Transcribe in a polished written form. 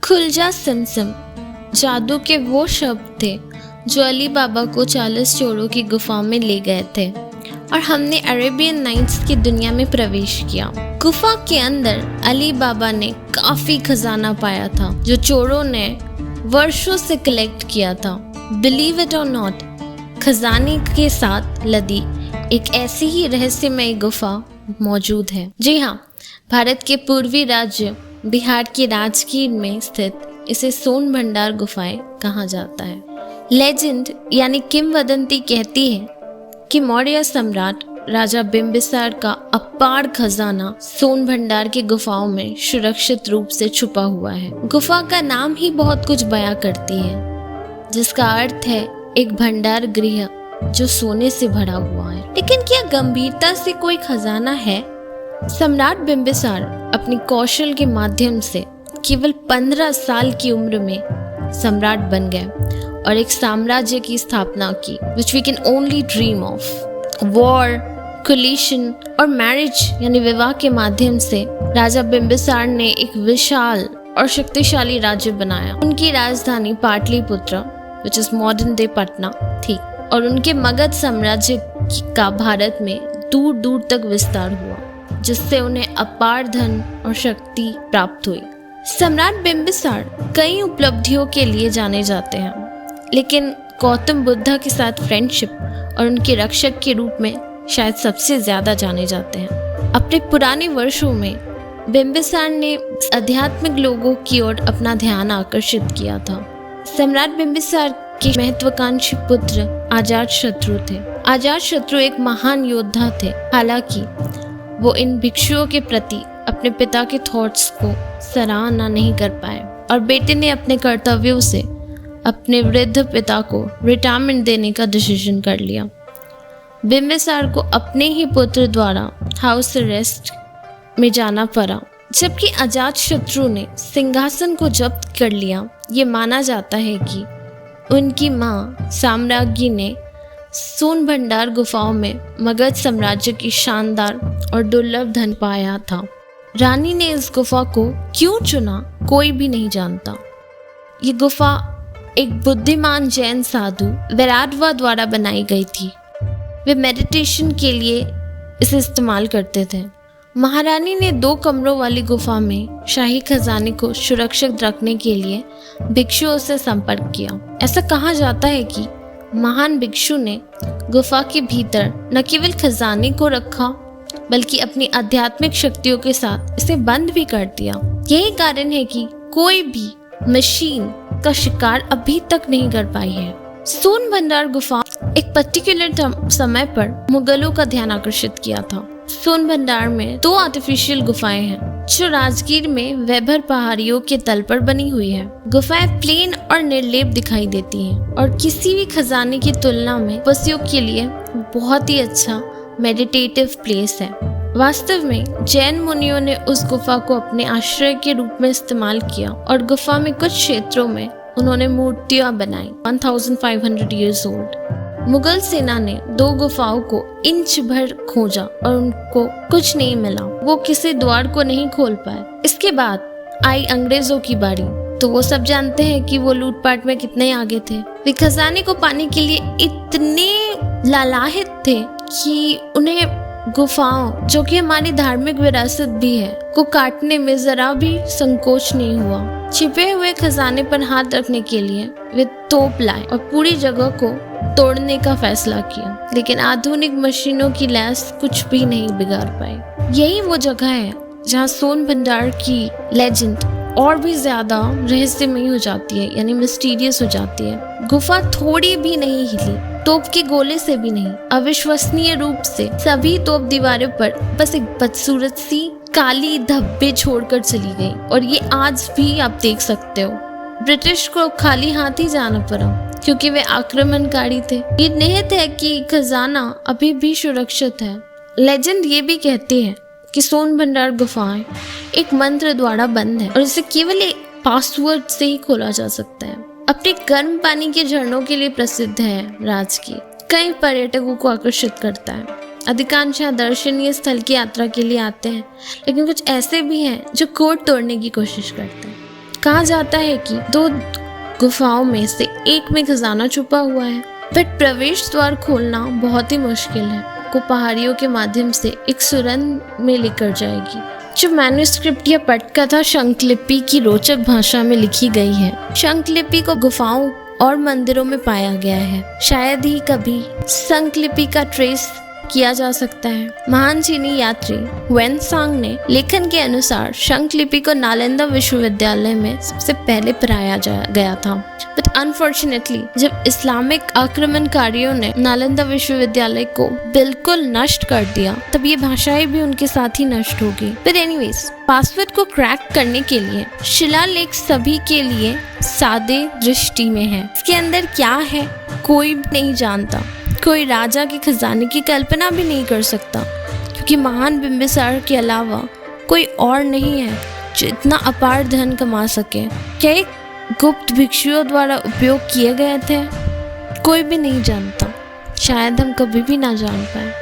खुल जा सिमसिम जादू के वो शब्द थे जो अली बाबा को 40 चोरों की गुफा में ले गए थे और हमने अरेबियन नाइट्स की दुनिया में प्रवेश किया। गुफा के अंदर अली बाबा ने काफी खजाना पाया था जो चोरों ने वर्षों से कलेक्ट किया था। बिलीव इट और नॉट, खजाने के साथ लदी एक ऐसी ही रहस्यमय गुफा मौजूद है। जी हाँ, भारत के पूर्वी राज्य बिहार के राजगीर में स्थित इसे सोन भंडार गुफाएं कहा जाता है। लेजेंड यानी किंवदंती कहती है कि मौर्य सम्राट राजा बिंबिसार का अपार खजाना सोन भंडार की गुफाओं में सुरक्षित रूप से छुपा हुआ है। गुफा का नाम ही बहुत कुछ बयां करती है, जिसका अर्थ है एक भंडार गृह जो सोने से भरा हुआ है। लेकिन क्या गंभीरता से कोई खजाना है? सम्राट बिंबिसार अपनी कौशल के माध्यम से केवल 15 साल की उम्र में सम्राट बन गए और एक साम्राज्य की स्थापना की, which we can only dream of। War, collision और मैरिज यानी विवाह के माध्यम से राजा बिंबिसार ने एक विशाल और शक्तिशाली राज्य बनाया। उनकी राजधानी Pataliputra which is modern day Patna थी और उनके मगध साम्राज्य का भारत में दूर दूर तक विस्तार हुआ, जिससे उन्हें अपार धन और शक्ति प्राप्त हुई। सम्राट बिंबिसार कई उपलब्धियों के लिए जाने जाते हैं, लेकिन गौतम बुद्धा के साथ फ्रेंडशिप और उनके रक्षक के रूप में शायद सबसे ज्यादा जाने जाते हैं। अपने पुराने वर्षों में बिंबिसार ने आध्यात्मिक लोगों की ओर अपना ध्यान आकर्षित किया था। सम्राट बिंबिसार के महत्वाकांक्षी पुत्र अजातशत्रु थे। अजातशत्रु एक महान योद्धा थे, हालांकि वो इन भिक्षुओं के प्रति अपने पिता के थॉट्स को सराहना नहीं कर पाए और बेटे ने अपने कर्तव्यों से अपने वृद्ध पिता को रिटायरमेंट देने का डिसीजन कर लिया। बिंबिसार को अपने ही पुत्र द्वारा हाउस अरेस्ट में जाना पड़ा, जबकि अजातशत्रु ने सिंहासन को जब्त कर लिया। ये माना जाता है कि उनकी मां साम्राज्ञी ने सोन भंडार गुफाओं में मगध साम्राज्य की शानदार और दुर्लभ धन पाया था। रानी ने इस गुफा को क्यों चुना, कोई भी नहीं जानता। ये गुफा एक बुद्धिमान जैन साधु वैराडवा द्वारा बनाई गई थी। वे मेडिटेशन के लिए इसे इस्तेमाल करते थे। महारानी ने 2 कमरों वाली गुफा में शाही खजाने को सुरक्षित रखने के लिए भिक्षुओं से संपर्क किया। ऐसा कहा जाता है कि महान भिक्षु ने गुफा के भीतर न केवल खजाने को रखा, बल्कि अपनी आध्यात्मिक शक्तियों के साथ इसे बंद भी कर दिया। यही कारण है कि कोई भी मशीन का शिकार अभी तक नहीं कर पाई है। सोन भंडार गुफा एक पर्टिकुलर समय पर मुगलों का ध्यान आकर्षित किया था। सोन भंडार में 2 आर्टिफिशियल गुफाएं हैं जो राजगीर में वैभर पहाड़ियों के तल पर बनी हुई है। गुफाएं प्लेन और निर्लेप दिखाई देती हैं और किसी भी खजाने की तुलना में तपस्वियों के लिए बहुत ही अच्छा मेडिटेटिव प्लेस है। वास्तव में जैन मुनियों ने उस गुफा को अपने आश्रय के रूप में इस्तेमाल किया और गुफा में कुछ क्षेत्रों में उन्होंने मूर्तियां बनाई 1500 years old। मुगल सेना ने 2 गुफाओं को इंच भर खोजा और उनको कुछ नहीं मिला। वो किसी द्वार को नहीं खोल पाए। इसके बाद आई अंग्रेजों की बारी, तो वो सब जानते हैं कि वो लूटपाट में कितने आगे थे। वे खजाने को पाने के लिए इतने लालाहित थे कि उन्हें गुफाओं, जो कि हमारी धार्मिक विरासत भी है, को काटने में जरा भी संकोच नहीं हुआ। छिपे हुए खजाने पर हाथ रखने के लिए वे तोप लाए और पूरी जगह को तोड़ने का फैसला किया, लेकिन आधुनिक मशीनों की लैस कुछ भी नहीं बिगाड़ पाई। यही वो जगह है जहाँ सोन भंडार की लेजेंड और भी ज्यादा रहस्यमयी हो जाती है, यानी मिस्टीरियस हो जाती है। गुफा थोड़ी भी नहीं हिली, तोप के गोले से भी नहीं। अविश्वसनीय रूप से सभी तोप दीवारों पर बस एक बदसूरत सी काली धब्बे छोड़कर चली गई और ये आज भी आप देख सकते हो। ब्रिटिश को खाली हाथ ही जाना पड़ा क्योंकि वे आक्रमणकारी थे। ये निहित है कि खजाना अभी भी सुरक्षित है। लेजेंड ये भी कहती है कि सोन भंडार गुफाएं एक मंत्र द्वारा बंद है और इसे केवल एक पासवर्ड से ही खोला जा सकता है। अपने गर्म पानी के झरनों के लिए प्रसिद्ध है राजगीर। कई पर्यटकों को आकर्षित करता है। अधिकांश यहाँ दर्शनीय स्थल की यात्रा के लिए आते हैं, लेकिन कुछ ऐसे भी हैं जो कोड तोड़ने की कोशिश करते हैं। कहा जाता है कि 2 गुफाओं में से एक में खजाना छुपा हुआ है, बट प्रवेश द्वार खोलना बहुत ही मुश्किल है। को पहाड़ियों के माध्यम से एक सुरंग में लेकर जाएगी जो मैन्युस्क्रिप्ट या पटकथा शंखलिपि की रोचक भाषा में लिखी गई है। शंखलिपि को गुफाओं और मंदिरों में पाया गया है। शायद ही कभी शंखलिपि का ट्रेस किया जा सकता है। महान चीनी यात्री वेनसांग ने लेखन के अनुसार शंखलिपि को नालंदा विश्वविद्यालय में सबसे पहले पढ़ाया गया था, बट अनफॉर्चुनेटली जब इस्लामिक आक्रमणकारियों ने नालंदा विश्वविद्यालय को बिल्कुल नष्ट कर दिया, तब ये भाषाएं भी उनके साथ ही नष्ट हो गई। बट एनीवेज, पासवर्ड को क्रैक करने के लिए शिलालेख सभी के लिए सादे दृष्टि में है। इसके अंदर क्या है कोई भी नहीं जानता। कोई राजा के खजाने की कल्पना भी नहीं कर सकता, क्योंकि महान बिंबिसार के अलावा कोई और नहीं है जो इतना अपार धन कमा सके। क्या एक गुप्त भिक्षुओं द्वारा उपयोग किए गए थे? कोई भी नहीं जानता। शायद हम कभी भी ना जान पाए।